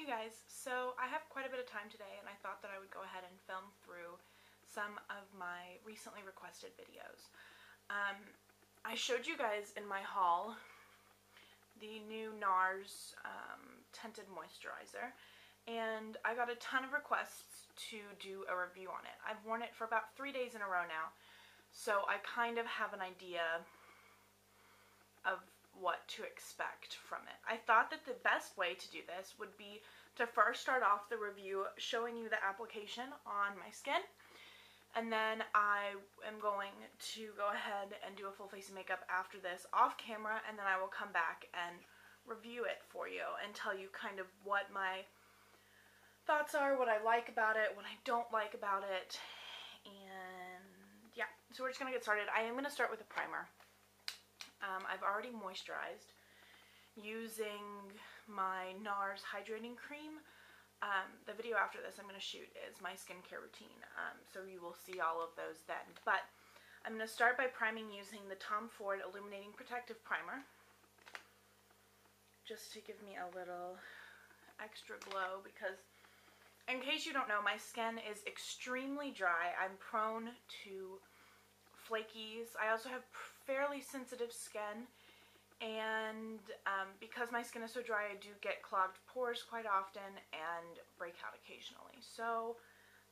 guys, so I have quite a bit of time today and I thought that I would go ahead and film through some of my recently requested videos. I showed you guys in my haul the new NARS Tinted Moisturizer, and I got a ton of requests to do a review on it. I've worn it for about 3 days in a row now, so I kind of have an idea of what to expect from it. I thought that the best way to do this would be to first start off the review showing you the application on my skin, and then I am going to go ahead and do a full face of makeup after this off camera, and then I will come back and review it for you and tell you kind of what my thoughts are, what I like about it, what I don't like about it, and yeah, so we're just going to get started. I am going to start with a primer. I've already moisturized using my NARS Hydrating Cream. The video after this I'm going to shoot is my skincare routine, so you will see all of those then. But I'm going to start by priming using the Tom Ford Illuminating Protective Primer, just to give me a little extra glow, because in case you don't know, my skin is extremely dry. I'm prone to flakies. I also have fairly sensitive skin, and because my skin is so dry, I do get clogged pores quite often and break out occasionally. So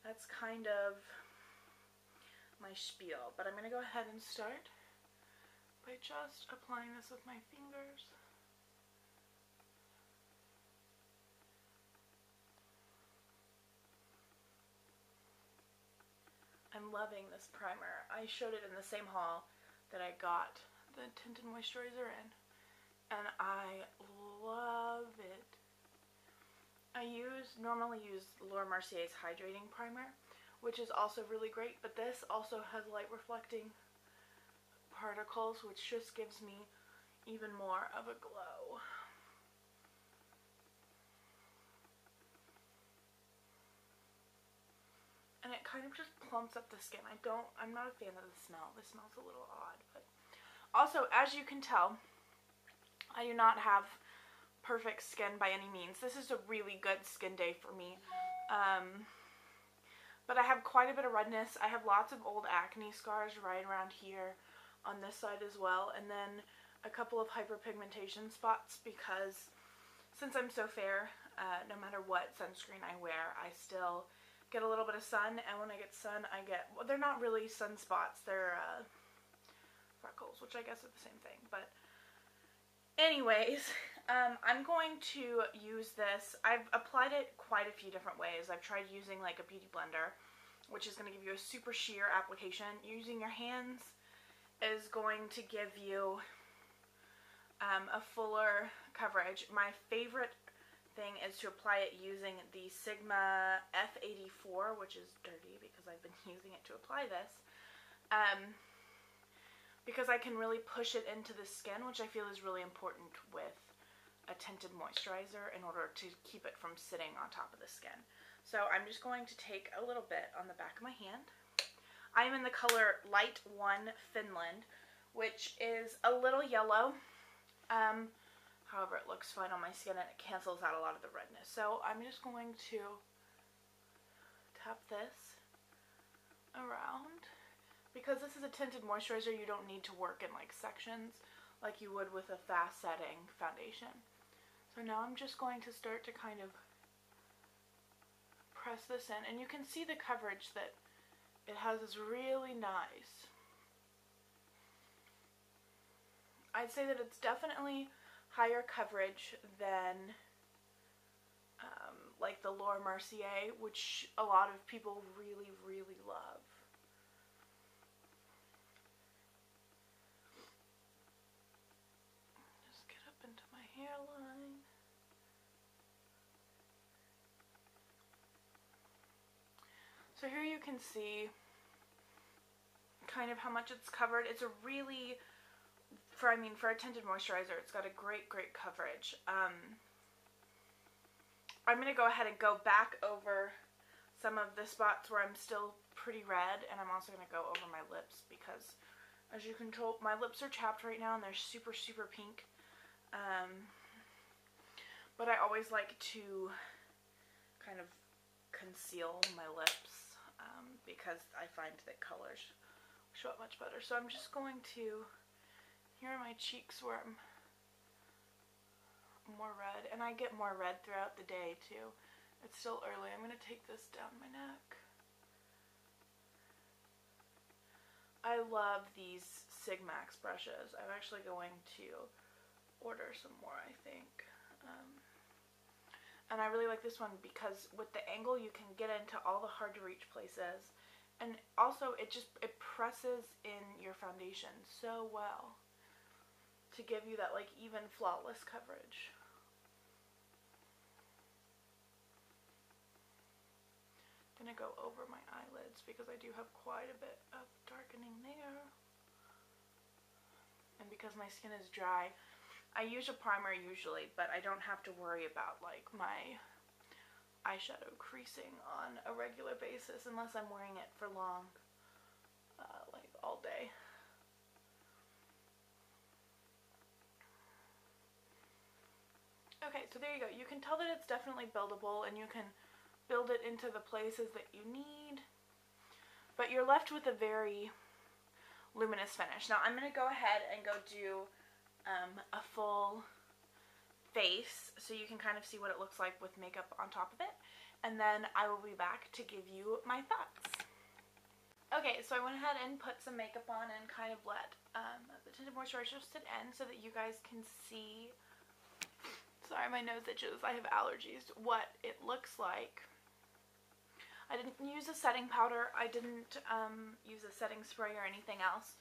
that's kind of my spiel. But I'm going to go ahead and start by just applying this with my fingers. I'm loving this primer. I showed it in the same haul that I got the Tinted Moisturizer in, and I love it. I normally use Laura Mercier's Hydrating Primer, which is also really great, but this also has light reflecting particles, which just gives me even more of a glow. And it kind of just plumps up the skin. I'm not a fan of the smell. This smells a little odd, but also, as you can tell, I do not have perfect skin by any means. This is a really good skin day for me. But I have quite a bit of redness. I have lots of old acne scars right around here on this side as well, and then a couple of hyperpigmentation spots, because since I'm so fair, no matter what sunscreen I wear, I still get a little bit of sun, and when I get sun, I get, well, they're not really sunspots, they're freckles, which I guess is the same thing. But anyways, I'm going to use this. I've applied it quite a few different ways. I've tried using like a beauty blender, which is going to give you a super sheer application. Using your hands is going to give you a fuller coverage. My favorite thing is to apply it using the Sigma F84, which is dirty because I've been using it to apply this, because I can really push it into the skin, which I feel is really important with a tinted moisturizer in order to keep it from sitting on top of the skin. So I'm just going to take a little bit on the back of my hand. I am in the color Light 1 Finland, which is a little yellow. However, it looks fine on my skin and it cancels out a lot of the redness. So I'm just going to tap this around. Because this is a tinted moisturizer, you don't need to work in like sections like you would with a fast setting foundation. So now I'm just going to start to kind of press this in, and you can see the coverage that it has is really nice. I'd say that it's definitely higher coverage than like the Laura Mercier, which a lot of people really, really love. Just get up into my hairline. So here you can see kind of how much it's covered. It's a really, for a tinted moisturizer, it's got a great coverage. I'm going to go ahead and go back over some of the spots where I'm still pretty red, and I'm also going to go over my lips because, as you can tell, my lips are chapped right now and they're super, super pink. But I always like to kind of conceal my lips because I find that colors show up much better. So I'm just going to, here are my cheeks where I'm more red, and I get more red throughout the day too. It's still early. I'm going to take this down my neck. I love these Sigmax brushes. I'm actually going to order some more, I think. And I really like this one because with the angle you can get into all the hard to reach places, and also it presses in your foundation so well to give you that like even flawless coverage. I'm gonna go over my eyelids because I do have quite a bit of darkening there, and because my skin is dry, I use a primer usually, but I don't have to worry about like my eyeshadow creasing on a regular basis unless I'm wearing it for long, like all day. Okay, so there you go. You can tell that it's definitely buildable, and you can build it into the places that you need, but you're left with a very luminous finish. Now I'm going to go ahead and go do a full face so you can kind of see what it looks like with makeup on top of it, and then I will be back to give you my thoughts. Okay, so I went ahead and put some makeup on and kind of let the Tinted Moisturizer sit in so that you guys can see, sorry my nose itches, I have allergies, what it looks like. I didn't use a setting powder, I didn't use a setting spray or anything else.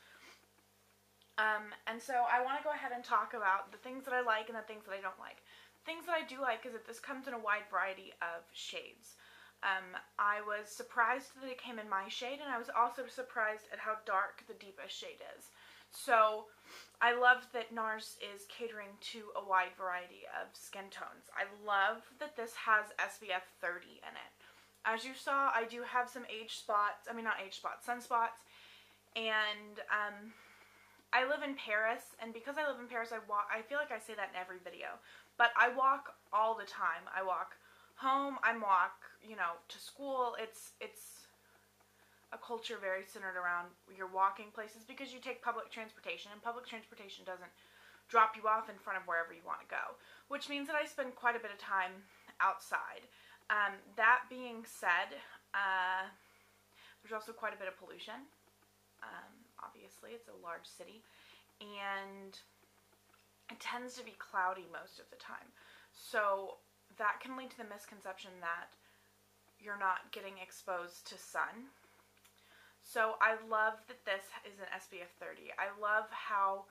And so I want to go ahead and talk about the things that I like and the things that I don't like. Things that I do like is that this comes in a wide variety of shades. I was surprised that it came in my shade, and I was also surprised at how dark the deepest shade is. So I love that NARS is catering to a wide variety of skin tones. I love that this has SPF 30 in it. As you saw, I do have some sunspots, and I live in Paris, and because I live in Paris, I feel like I say that in every video, but I walk all the time. I walk home, I walk, to school. It's a culture very centered around your walking places because you take public transportation, and public transportation doesn't drop you off in front of wherever you want to go, which means that I spend quite a bit of time outside. That being said, there's also quite a bit of pollution. Obviously, it's a large city, and it tends to be cloudy most of the time. So that can lead to the misconception that you're not getting exposed to sun. So I love that this is an SPF 30. I love how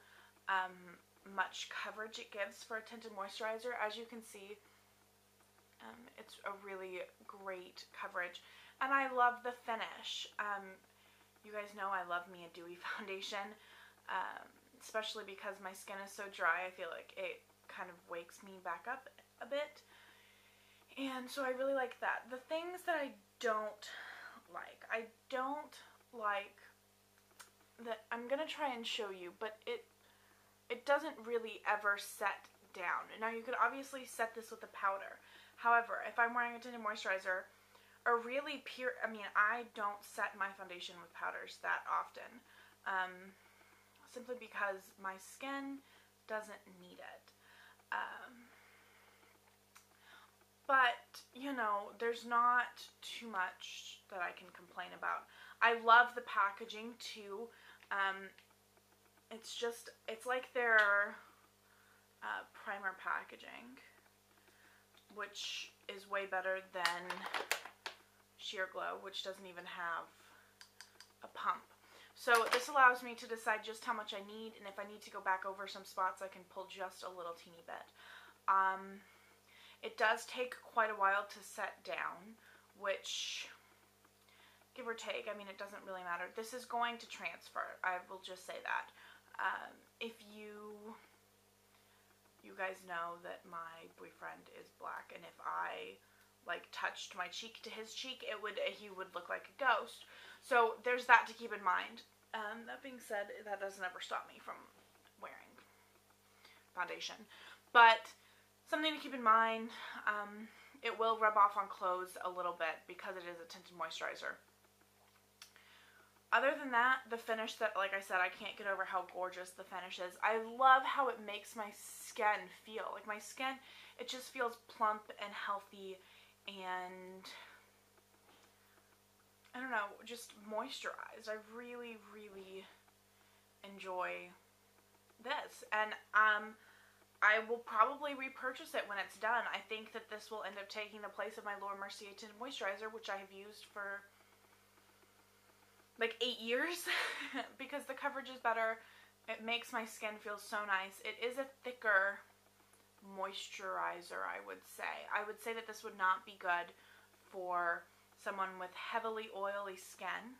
much coverage it gives for a tinted moisturizer. As you can see, it's a really great coverage, and I love the finish. You guys know I love me a dewy foundation, especially because my skin is so dry. I feel like it kind of wakes me back up a bit, and so I really like that. The things that I don't like that I'm gonna try and show you, but it doesn't really ever set down. Now you could obviously set this with a powder. However, if I'm wearing a tinted moisturizer, I don't set my foundation with powders that often, simply because my skin doesn't need it. But, there's not too much that I can complain about. I love the packaging too. It's like their primer packaging, which is way better than Sheer Glow, which doesn't even have a pump. So this allows me to decide just how much I need, and if I need to go back over some spots, I can pull just a little teeny bit. It does take quite a while to set down, which, give or take, it doesn't really matter. This is going to transfer, I will just say that. If you guys know that my boyfriend is black, and if I touched my cheek to his cheek, he would look like a ghost. So there's that to keep in mind. That being said, that doesn't ever stop me from wearing foundation. But something to keep in mind, it will rub off on clothes a little bit because it is a tinted moisturizer. Other than that, the finish, that, like I said, I can't get over how gorgeous the finish is. I love how it makes my skin feel. Like, my skin, it just feels plump and healthy and, I don't know, just moisturized. I really, really enjoy this. And I will probably repurchase it when it's done. I think that this will end up taking the place of my Laura Mercier Tinted Moisturizer, which I have used for like 8 years because the coverage is better. It makes my skin feel so nice. It is a thicker moisturizer, I would say. I would say that this would not be good for someone with heavily oily skin,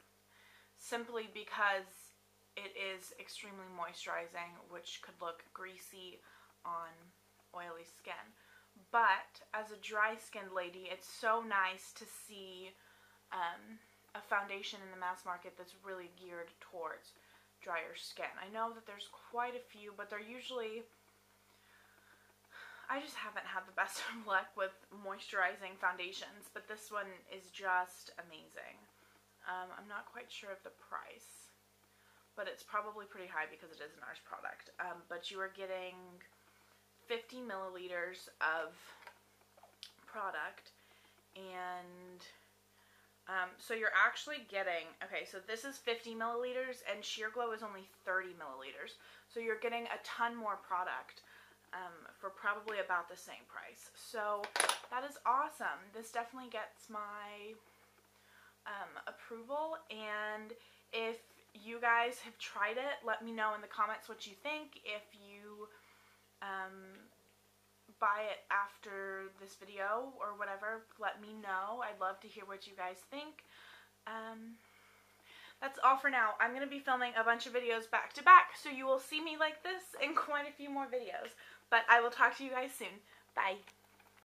simply because it is extremely moisturizing, which could look greasy on oily skin. But as a dry skinned lady, it's so nice to see a foundation in the mass market that's really geared towards drier skin. I know that there's quite a few, but they're usually, I just haven't had the best of luck with moisturizing foundations, but this one is just amazing. I'm not quite sure of the price, but it's probably pretty high because it is a NARS product. But you are getting 50 milliliters of product, and so you're actually getting, okay, so this is 50 milliliters, and Sheer Glow is only 30 milliliters. So you're getting a ton more product for probably about the same price. So that is awesome. This definitely gets my approval, and if you guys have tried it, let me know in the comments what you think. If you buy it after this video or whatever, let me know. I'd love to hear what you guys think. That's all for now. I'm going to be filming a bunch of videos back to back, so you will see me like this in quite a few more videos. But I will talk to you guys soon. Bye.